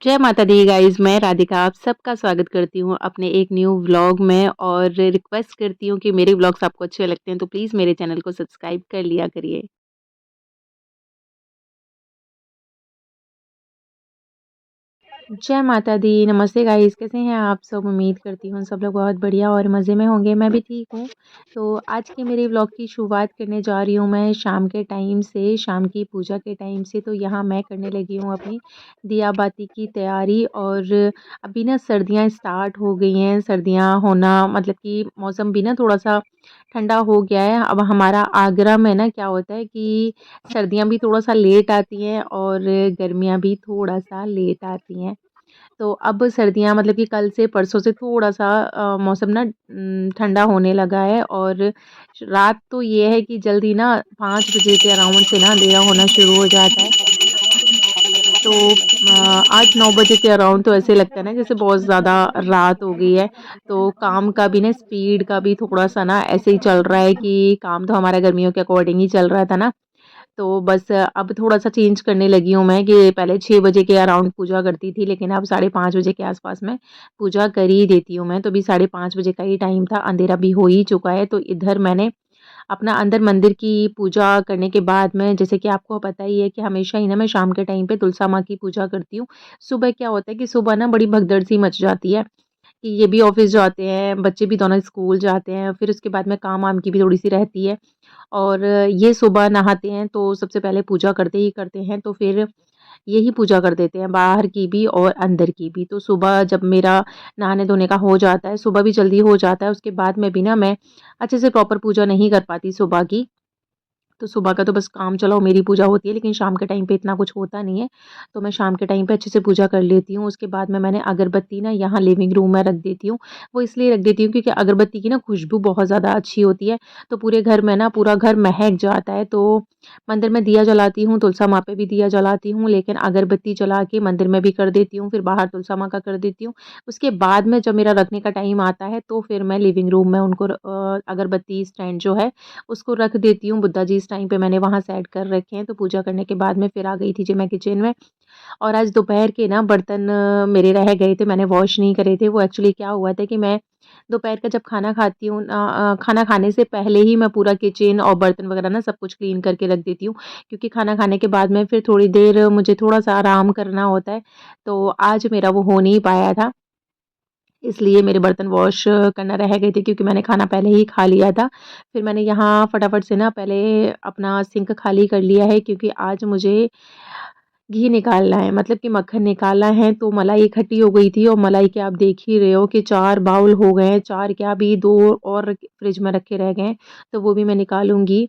जय माता दी गाइस, मैं राधिका आप सबका स्वागत करती हूँ अपने एक न्यू व्लॉग में और रिक्वेस्ट करती हूँ कि मेरे व्लॉग्स आपको अच्छे लगते हैं तो प्लीज़ मेरे चैनल को सब्सक्राइब कर लिया करिए। जय माता दी, नमस्ते गाइस, कैसे हैं आप सब? उम्मीद करती हूँ सब लोग बहुत बढ़िया और मज़े में होंगे, मैं भी ठीक हूँ। तो आज के मेरे व्लॉग की शुरुआत करने जा रही हूँ मैं शाम के टाइम से, शाम की पूजा के टाइम से। तो यहाँ मैं करने लगी हूँ अपनी दिया बाती की तैयारी और अभी ना सर्दियाँ स्टार्ट हो गई हैं, सर्दियाँ होना मतलब कि मौसम भी ना थोड़ा-सा ठंडा हो गया है। अब हमारा आगरा में ना क्या होता है कि सर्दियाँ भी थोड़ा-सा लेट आती हैं और गर्मियाँ भी थोड़ा-सा लेट आती हैं। तो अब सर्दियाँ मतलब कि कल से परसों से थोड़ा-सा मौसम ना ठंडा होने लगा है और रात तो ये है कि जल्दी ना 5 बजे के अराउंड से ना अंधेरा होना शुरू हो जाता है। तो 8-9 बजे के अराउंड तो ऐसे लगता है ना जैसे बहुत ज़्यादा रात हो गई है। तो काम का भी ना स्पीड का भी थोड़ा-सा ना ऐसे ही चल रहा है कि काम तो हमारा गर्मियों के अकॉर्डिंग ही चल रहा था ना। तो बस अब थोड़ा-सा चेंज करने लगी हूँ मैं कि पहले 6 बजे के अराउंड पूजा करती थी, लेकिन अब साढ़े 5 बजे के आस-पास मैं पूजा कर ही देती हूँ मैं। तो अभी साढ़े 5 बजे का ही टाइम था, अंधेरा भी हो ही चुका है। तो इधर मैंने अपना अंदर मंदिर की पूजा करने के बाद में जैसे कि आपको पता ही है कि हमेशा ही ना मैं शाम के टाइम पे तुलसा माँ की पूजा करती हूँ। सुबह क्या होता है कि सुबह ना बड़ी भगदड़ सी मच जाती है कि ये भी ऑफ़िस जाते हैं, बच्चे भी दोनों स्कूल जाते हैं, फिर उसके बाद में काम-वाम की भी थोड़ी-सी रहती है। और ये सुबह नहाते हैं तो सबसे पहले पूजा करते ही करते हैं, तो फिर यही पूजा कर देते हैं, बाहर की भी और अंदर की भी। तो सुबह जब मेरा नहाने-धोने का हो जाता है, सुबह भी जल्दी हो जाता है, उसके बाद में भी ना मैं अच्छे से प्रॉपर पूजा नहीं कर पाती सुबह की। तो सुबह का तो बस काम चलाओ मेरी पूजा होती है, लेकिन शाम के टाइम पे इतना कुछ होता नहीं है। तो मैं शाम के टाइम पे अच्छे से पूजा कर लेती हूँ। उसके बाद में मैंने अगरबत्ती ना यहाँ लिविंग रूम में रख देती हूँ। वो इसलिए रख देती हूँ क्योंकि अगरबत्ती की ना खुशबू बहुत ज़्यादा अच्छी होती है। तो पूरे घर में ना पूरा घर महक जाता है। तो मंदिर में दिया जलाती हूँ, तुलसा माँ पे भी दिया जलाती हूँ, लेकिन अगरबत्ती जला के मंदिर में भी कर देती हूँ, फिर बाहर तुलसा माँ का कर देती हूँ। उसके बाद में जब मेरा रखने का टाइम आता है, तो फिर मैं लिविंग रूम में उनको अगरबत्ती स्टैंड जो है उसको रख देती हूँ। बुद्धा जी इस टाइम पे मैंने वहाँ सेट कर रखे हैं, तो पूजा करने के बाद में फिर आ गई थी जी मैं किचन में। और आज दोपहर के ना बर्तन मेरे रह गए थे, मैंने वॉश नहीं करे थे। वो एक्चुअली क्या हुआ था कि मैं दोपहर का जब खाना खाती हूँ खाना खाने से पहले ही मैं पूरा किचन और बर्तन वगैरह ना सब कुछ क्लीन करके रख देती हूँ, क्योंकि खाना खाने के बाद में फिर थोड़ी देर मुझे थोड़ा-सा आराम करना होता है। तो आज मेरा वो हो नहीं पाया था। इसलिए मेरे बर्तन वॉश करना रह गए थे क्योंकि मैंने खाना पहले ही खा लिया था। फिर मैंने यहाँ फटाफट से ना पहले अपना सिंक खाली कर लिया है क्योंकि आज मुझे घी निकालना है, मतलब कि मक्खन निकालना है। तो मलाई इकट्ठी हो गई थी और मलाई के आप देख ही रहे हो कि 4 बाउल हो गए हैं, 4 क्या अभी 2 और फ्रिज में रखे रह गए हैं, तो वो भी मैं निकालूँगी।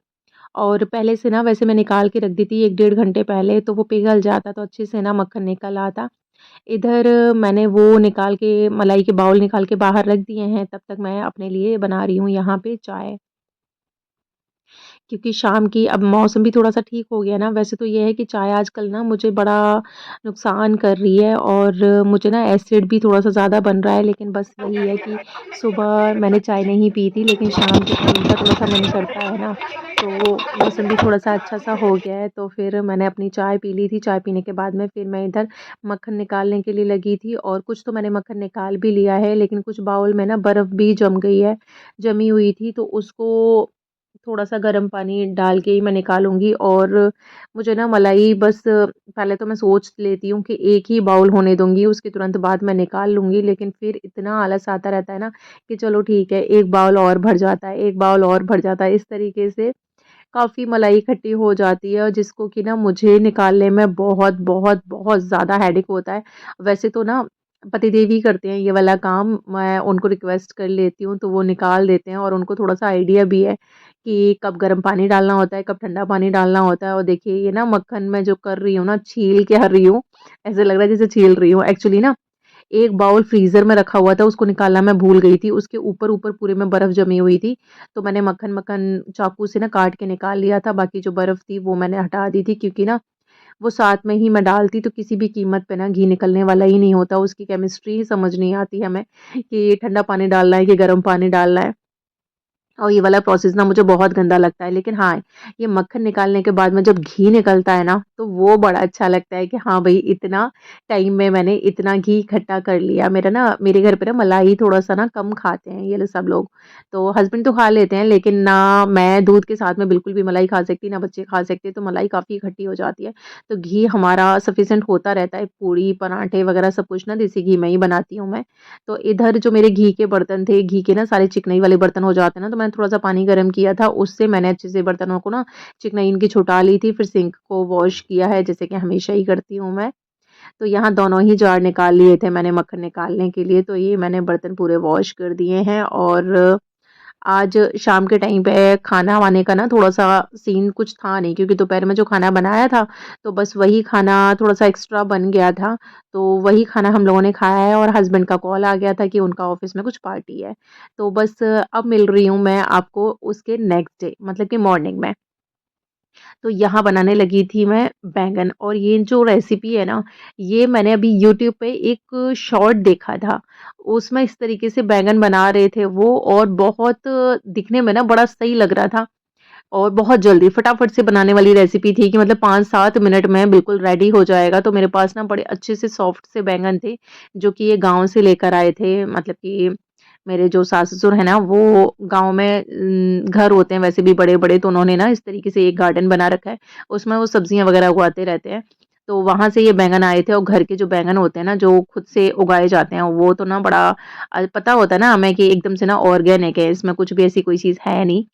और पहले से ना वैसे मैं निकाल के रख दी थी 1 डेढ़ घंटे पहले, तो वो पिघल जाता तो अच्छे से ना मक्खन निकल आता। इधर मैंने वो निकाल के मलाई के बाउल निकाल के बाहर रख दिए हैं, तब तक मैं अपने लिए बना रही हूँ यहाँ पे चाय। क्योंकि शाम की अब मौसम भी थोड़ा-सा ठीक हो गया ना, वैसे तो ये है कि चाय आजकल ना मुझे बड़ा नुकसान कर रही है और मुझे ना एसिड भी थोड़ा-सा ज़्यादा बन रहा है, लेकिन बस वही है कि सुबह मैंने चाय नहीं पी थी, लेकिन शाम के टाइम का थोड़ा-सा मन करता है ना, तो मौसम भी थोड़ा-सा अच्छा-सा हो गया है, तो फिर मैंने अपनी चाय पी ली थी। चाय पीने के बाद में फिर मैं इधर मक्खन निकालने के लिए लगी थी और कुछ तो मैंने मक्खन निकाल भी लिया है, लेकिन कुछ बाउल में ना बर्फ़ भी जम गई है, जमी हुई थी, तो उसको थोड़ा-सा गर्म पानी डाल के ही मैं निकालूँगी। और मुझे ना मलाई बस पहले तो मैं सोच लेती हूँ कि एक ही बाउल होने दूँगी, उसके तुरंत बाद मैं निकाल लूँगी, लेकिन फिर इतना आलस आता रहता है ना कि चलो ठीक है, एक बाउल और भर जाता है, एक बाउल और भर जाता है। इस तरीके से काफ़ी मलाई इकट्ठी हो जाती है और जिसको कि ना मुझे निकालने में बहुत, बहुत, बहुत ज़्यादा हेडेक होता है। वैसे तो ना पतिदेव ही करते हैं ये वाला काम, मैं उनको रिक्वेस्ट कर लेती हूँ, तो वो निकाल देते हैं और उनको थोड़ा-सा आइडिया भी है कि कब गर्म पानी डालना होता है, कब ठंडा पानी डालना होता है। और देखिए ये ना मक्खन मैं जो कर रही हूँ ना, छील के हर रही हूँ, ऐसे लग रहा है जैसे छील रही हूँ। एक्चुअली ना एक बाउल फ्रीज़र में रखा हुआ था, उसको निकालना मैं भूल गई थी, उसके ऊपर-ऊपर पूरे में बर्फ़ जमी हुई थी, तो मैंने मक्खन-मक्खन चाकू से ना काट के निकाल लिया था, बाकी जो बर्फ़ थी वो मैंने हटा दी थी क्योंकि ना वो साथ में ही मैं डालती तो किसी भी कीमत पे ना घी निकलने वाला ही नहीं होता, उसकी केमिस्ट्री ही समझ नहीं आती हमें कि ठंडा पानी डालना है कि गर्म पानी डालना है। और ये वाला प्रोसेस ना मुझे बहुत गंदा लगता है। लेकिन हाँ, ये मक्खन निकालने के बाद में जब घी निकलता है ना, तो वो बड़ा अच्छा लगता है कि हाँ भई, इतना टाइम में मैंने इतना घी इकट्ठा कर लिया। मेरे घर पे ना मलाई थोड़ा-सा ना कम खाते हैं ये लोग सब लोग। तो हस्बैंड तो खा लेते हैं, लेकिन ना मैं दूध के साथ में बिल्कुल भी मलाई खा सकती, ना बच्चे खा सकते, तो मलाई काफ़ी इकट्ठी हो जाती है। तो घी हमारा सफिशिएंट होता रहता है, पूड़ी, पराठे वगैरह सब कुछ ना देसी घी में ही बनाती हूँ मैं। तो इधर जो मेरे घी के बर्तन थे, घी के ना सारे चिकनाई वाले बर्तन हो जाते हैं ना, तो मैंने थोड़ा-सा पानी गरम किया था, उससे मैंने अच्छे से बर्तनों को ना चिकनाई इनकी छुटा ली थी, फिर सिंक को वॉश किया है, जैसे कि हमेशा ही करती हूँ मैं। तो यहाँ दोनों ही जार निकाल लिए थे मैंने मक्खन निकालने के लिए, तो ये मैंने बर्तन पूरे वॉश कर दिए हैं। और आज शाम के टाइम पे खाना-वाने का ना थोड़ा-सा सीन कुछ था नहीं, क्योंकि दोपहर में जो खाना बनाया था, तो बस वही खाना थोड़ा-सा एक्स्ट्रा बन गया था। तो वही खाना हम लोगों ने खाया है, और हस्बैंड का कॉल आ गया था कि उनका ऑफ़िस में कुछ पार्टी है। तो बस अब मिल रही हूँ मैं आपको उसके नेक्स्ट डे, मतलब कि मॉर्निंग में। तो यहाँ बनाने लगी थी मैं बैंगन, और ये जो रेसिपी है ना, ये मैंने अभी यूट्यूब पे एक शॉर्ट देखा था। उसमें इस तरीके से बैंगन बना रहे थे वो, और बहुत दिखने में ना बड़ा सही लग रहा था, और बहुत जल्दी फटाफट से बनाने वाली रेसिपी थी कि मतलब 5-7 मिनट में बिल्कुल रेडी हो जाएगा। तो मेरे पास ना बड़े अच्छे से सॉफ्ट से बैंगन थे, जो कि ये गाँव से लेकर आए थे। मतलब कि मेरे जो सास-ससुर हैं ना, वो गाँव में घर होते हैं वैसे भी बड़े-बड़े, तो उन्होंने ना इस तरीके से एक गार्डन बना रखा है, उसमें वो सब्जियाँ वगैरह उगाते रहते हैं। तो वहाँ से ये बैंगन आए थे, और घर के जो बैंगन होते हैं ना, जो खुद से उगाए जाते हैं, वो तो ना बड़ा पता होता है ना हमें कि एकदम से ना ऑर्गेनिक है, इसमें कुछ भी ऐसी कोई चीज़ है नहीं।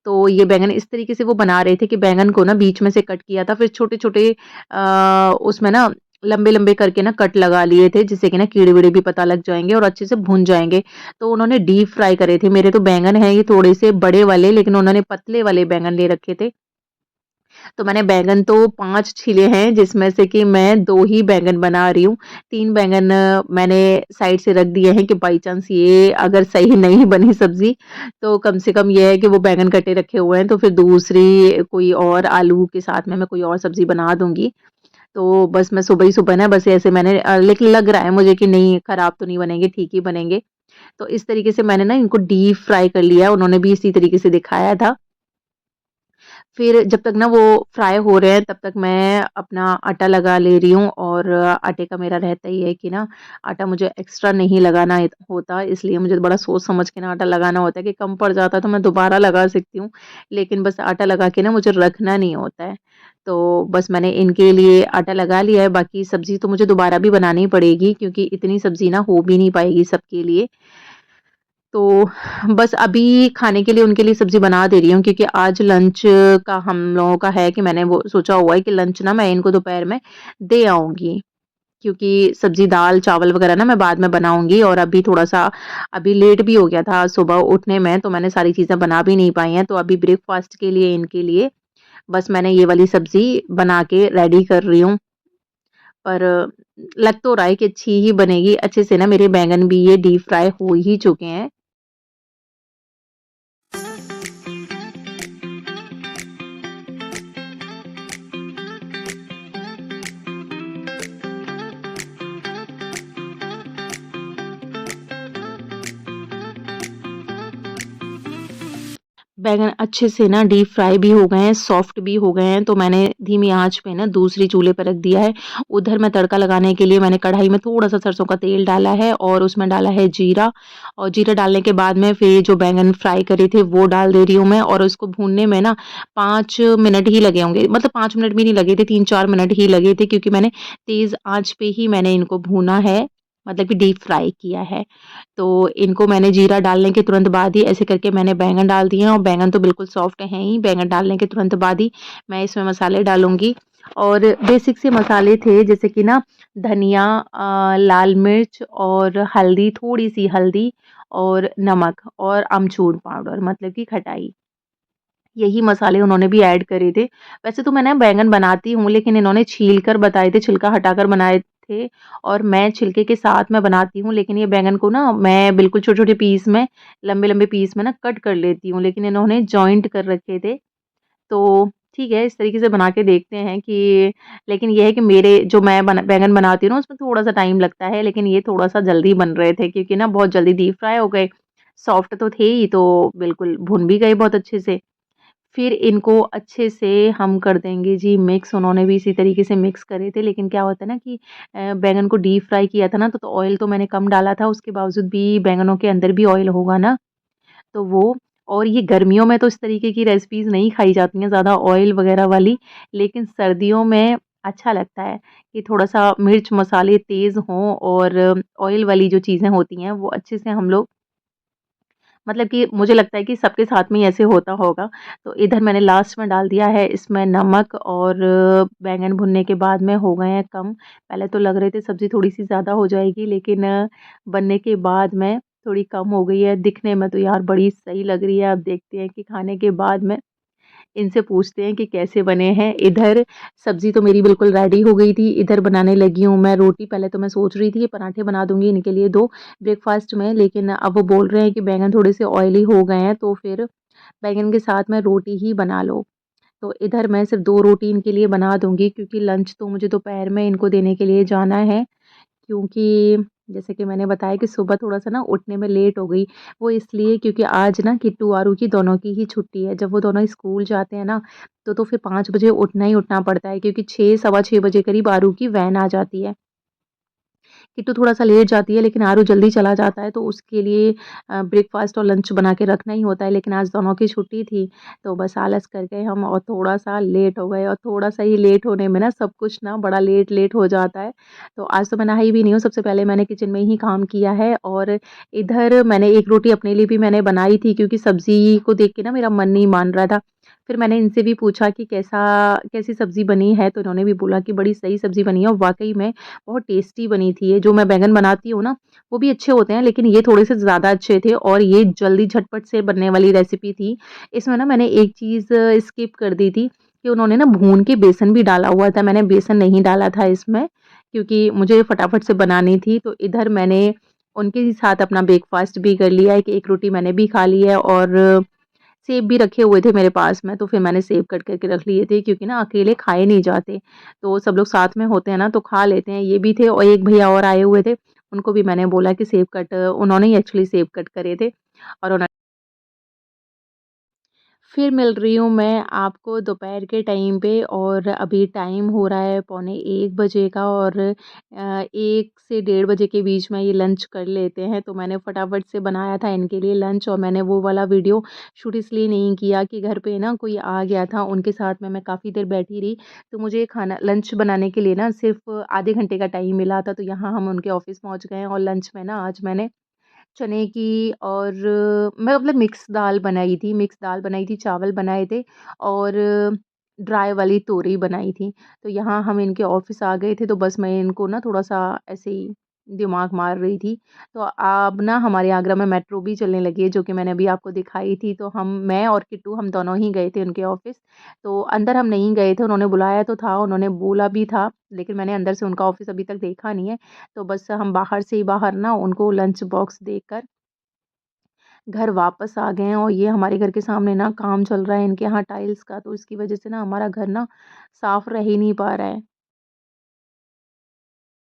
तो ये बैंगन इस तरीके से वो बना रहे थे कि बैंगन को ना बीच में से कट किया था, फिर छोटे-छोटे उसमें ना लंबे-लंबे करके ना कट लगा लिए थे, जिससे कि ना कीड़े-वीड़े भी पता लग जाएँगे और अच्छे से भुन जाएँगे। तो उन्होंने डीप फ्राई करे थे। मेरे तो बैंगन हैं ये थोड़े से बड़े वाले, लेकिन उन्होंने पतले वाले बैंगन ले रखे थे। तो मैंने बैंगन तो 5 छिले हैं, जिसमें से कि मैं 2 ही बैंगन बना रही हूँ। 3 बैंगन मैंने साइड से रख दिए हैं कि बाई चांस ये अगर सही नहीं बनी सब्ज़ी, तो कम से कम ये है कि वो बैंगन कटे रखे हुए हैं, तो फिर दूसरी कोई और आलू के साथ में मैं कोई और सब्ज़ी बना दूँगी। तो बस मैं सुबह ही सुबह ना बस ऐसे मैंने लेकिन लग रहा है मुझे कि नहीं, खराब तो नहीं बनेंगे, ठीक ही बनेंगे। तो इस तरीके से मैंने ना इनको डीप फ्राई कर लिया, उन्होंने भी इसी तरीके से दिखाया था। फिर जब तक ना वो फ्राई हो रहे हैं, तब तक मैं अपना आटा लगा ले रही हूँ, और आटे का मेरा रहता ही है कि ना आटा मुझे एक्स्ट्रा नहीं लगाना होता, इसलिए मुझे बड़ा सोच समझ के ना आटा लगाना होता है कि कम पड़ जाता है तो मैं दोबारा लगा सकती हूँ, लेकिन बस आटा लगा के ना मुझे रखना नहीं होता है। तो बस मैंने इनके लिए आटा लगा लिया है, बाकी सब्ज़ी तो मुझे दोबारा भी बनानी पड़ेगी, क्योंकि इतनी सब्ज़ी ना हो भी नहीं पाएगी सबके लिए। तो बस अभी खाने के लिए उनके लिए सब्ज़ी बना दे रही हूँ, क्योंकि आज लंच का हम लोगों का है कि मैंने वो सोचा हुआ है कि लंच ना मैं इनको दोपहर में दे आऊँगी। क्योंकि सब्ज़ी, दाल, चावल वग़ैरह ना मैं बाद में बनाऊँगी, और अभी थोड़ा-सा अभी लेट भी हो गया था सुबह उठने में, तो मैंने सारी चीज़ें बना भी नहीं पाई हैं। तो अभी ब्रेकफ़ास्ट के लिए इनके लिए बस मैंने ये वाली सब्ज़ी बना के रेडी कर रही हूँ। पर लग तो रहा है कि अच्छी ही बनेगी। अच्छे से ना मेरे बैंगन भी ये डीप फ्राई हो ही चुके हैं। बैंगन अच्छे से ना डीप फ्राई भी हो गए हैं, सॉफ्ट भी हो गए हैं, तो मैंने धीमी आँच पे ना दूसरी चूल्हे पे रख दिया है। उधर मैं तड़का लगाने के लिए मैंने कढ़ाई में थोड़ा-सा सरसों का तेल डाला है, और उसमें डाला है जीरा, और जीरा डालने के बाद में फिर जो बैंगन फ्राई करे थे वो डाल दे रही हूँ मैं, और उसको भूनने में ना 5 मिनट ही लगे होंगे। मतलब 5 मिनट भी नहीं लगे थे, 3-4 मिनट ही लगे थे, क्योंकि मैंने तेज़ आँच पे ही मैंने इनको भूना है, मतलब कि डीप फ्राई किया है। तो इनको मैंने जीरा डालने के तुरंत बाद ही ऐसे करके मैंने बैंगन डाल दिए हैं, और बैंगन तो बिल्कुल सॉफ्ट हैं ही। बैंगन डालने के तुरंत बाद ही मैं इसमें मसाले डालूँगी, और बेसिक से मसाले थे, जैसे कि ना धनिया, लाल मिर्च और हल्दी, थोड़ी-सी हल्दी और नमक और अमचूर पाउडर, मतलब कि खटाई। यही मसाले उन्होंने भी ऐड करे थे। वैसे तो मैं ना बैंगन बनाती हूँ, लेकिन इन्होंने छील कर बताए थे, छिलका हटाकर बनाए थे, और मैं छिलके के साथ में बनाती हूँ। लेकिन ये बैंगन को ना मैं बिल्कुल छोटे-छोटे पीस में, लंबे-लंबे पीस में ना कट कर लेती हूँ, लेकिन इन्होंने जॉइंट कर रखे थे। तो ठीक है, इस तरीके से बना के देखते हैं कि, लेकिन ये है कि मेरे जो मैं बैंगन बनाती हूँ ना, उसमें थोड़ा-सा टाइम लगता है, लेकिन ये थोड़ा-सा जल्दी बन रहे थे, क्योंकि ना बहुत जल्दी डीप फ्राई हो गए, सॉफ्ट तो थे ही, तो बिल्कुल भुन भी गए बहुत अच्छे से। फिर इनको अच्छे से हम कर देंगे जी मिक्स, उन्होंने भी इसी तरीके से मिक्स करे थे, लेकिन क्या होता है ना कि बैंगन को डीप फ्राई किया था ना, तो ऑयल तो मैंने कम डाला था, उसके बावजूद भी बैंगनों के अंदर भी ऑयल होगा ना, तो वो और ये गर्मियों में तो इस तरीके की रेसिपीज़ नहीं खाई जाती हैं ज़्यादा ऑयल वगैरह वाली, लेकिन सर्दियों में अच्छा लगता है कि थोड़ा-सा मिर्च मसाले तेज़ हों और ऑयल वाली जो चीज़ें होती हैं, वो अच्छे से हम लोग मतलब कि मुझे लगता है कि सबके साथ में ही ऐसे होता होगा। तो इधर मैंने लास्ट में डाल दिया है इसमें नमक और बैंगन भुनने के बाद में हो गए हैं कम। पहले तो लग रहे थे सब्ज़ी थोड़ी-सी ज़्यादा हो जाएगी, लेकिन बनने के बाद में थोड़ी कम हो गई है। दिखने में तो यार बड़ी सही लग रही है। अब देखते हैं कि खाने के बाद में इनसे पूछते हैं कि कैसे बने हैं। इधर सब्ज़ी तो मेरी बिल्कुल रेडी हो गई थी, इधर बनाने लगी हूँ मैं रोटी। पहले तो मैं सोच रही थी कि पराठे बना दूँगी इनके लिए 2 ब्रेकफ़ास्ट में, लेकिन अब वो बोल रहे हैं कि बैंगन थोड़े-से ऑयली हो गए हैं, तो फिर बैंगन के साथ में रोटी ही बना लो। तो इधर मैं सिर्फ़ 2 रोटी इनके लिए बना दूँगी, क्योंकि लंच तो मुझे दोपहर में इनको देने के लिए जाना है। क्योंकि जैसे कि मैंने बताया कि सुबह थोड़ा-सा ना उठने में लेट हो गई। वो इसलिए क्योंकि आज ना किट्टू, आरू की दोनों की ही छुट्टी है। जब वो दोनों स्कूल जाते हैं ना, तो फिर 5 बजे उठना ही उठना पड़ता है, क्योंकि 6 सवा 6 बजे करीब आरू की वैन आ जाती है। किट्टू थोड़ा-सा लेट जाती है, लेकिन आरू जल्दी चला जाता है, तो उसके लिए ब्रेकफ़ास्ट और लंच बना के रखना ही होता है। लेकिन आज दोनों की छुट्टी थी, तो बस आलस कर गए हम और थोड़ा-सा लेट हो गए, और थोड़ा-सा ही लेट होने में ना सब कुछ ना बड़ा लेट-लेट हो जाता है। तो आज तो मैं नहाई भी नहीं हूँ, सबसे पहले मैंने किचन में ही काम किया है, और इधर मैंने एक रोटी अपने लिए भी मैंने बनाई थी, क्योंकि सब्ज़ी को देख के ना मेरा मन नहीं मान रहा था। फिर मैंने इनसे भी पूछा कि कैसी सब्ज़ी बनी है, तो इन्होंने भी बोला कि बड़ी सही सब्ज़ी बनी है, और वाक़ई में बहुत टेस्टी बनी थी ये। जो मैं बैंगन बनाती हूँ ना, वो भी अच्छे होते हैं, लेकिन ये थोड़े-से ज़्यादा अच्छे थे, और ये जल्दी झटपट से बनने वाली रेसिपी थी। इसमें ना मैंने एक चीज़ स्किप कर दी थी कि उन्होंने ना भून के बेसन भी डाला हुआ था, मैंने बेसन नहीं डाला था इसमें, क्योंकि मुझे फटाफट से बनानी थी। तो इधर मैंने उनके ही साथ अपना ब्रेकफ़ास्ट भी कर लिया है कि एक रोटी मैंने भी खा ली है, और सेब भी रखे हुए थे मेरे पास में, तो फिर मैंने सेब कट करके रख लिए थे, क्योंकि ना अकेले खाए नहीं जाते। तो सब लोग साथ में होते हैं ना, तो खा लेते हैं। ये भी थे और एक भैया और आए हुए थे, उनको भी मैंने बोला कि सेब कट, उन्होंने ही एक्चुअली सेब कट करे थे, और उन्होंने फिर मिल रही हूँ मैं आपको दोपहर के टाइम पे, और अभी टाइम हो रहा है पौने 1 बजे का, और 1 से डेढ़ बजे के बीच में ये लंच कर लेते हैं। तो मैंने फटाफट से बनाया था इनके लिए लंच, और मैंने वो वाला वीडियो शूट इसलिए नहीं किया कि घर पे ना कोई आ गया था, उनके साथ में मैं काफ़ी देर बैठी रही। तो मुझे खाना लंच बनाने के लिए ना सिर्फ़ आधे घंटे का टाइम मिला था, तो यहाँ हम उनके ऑफ़िस पहुँच गए हैं, और लंच में ना आज मैंने चने की और मैं मतलब मिक्स दाल बनाई थी, चावल बनाए थे, और ड्राई वाली तोरई बनाई थी। तो यहाँ हम इनके ऑफ़िस आ गए थे, तो बस मैं इनको ना थोड़ा-सा ऐसे ही दिमाग मार रही थी। तो अब ना हमारे आगरा में मेट्रो भी चलने लगी है, जो कि मैंने अभी आपको दिखाई थी। तो मैं और किट्टू हम दोनों ही गए थे उनके ऑफ़िस। तो अंदर हम नहीं गए थे, उन्होंने बुलाया तो था, उन्होंने बोला भी था, लेकिन मैंने अंदर से उनका ऑफ़िस अभी तक देखा नहीं है। तो बस हम बाहर से ही बाहर ना उनको लंच बॉक्स देकर घर वापस आ गए हैं, और ये हमारे घर के सामने ना काम चल रहा है इनके यहाँ टाइल्स का, तो इसकी वज़ह से ना हमारा घर ना साफ़ रह ही नहीं पा रहा है।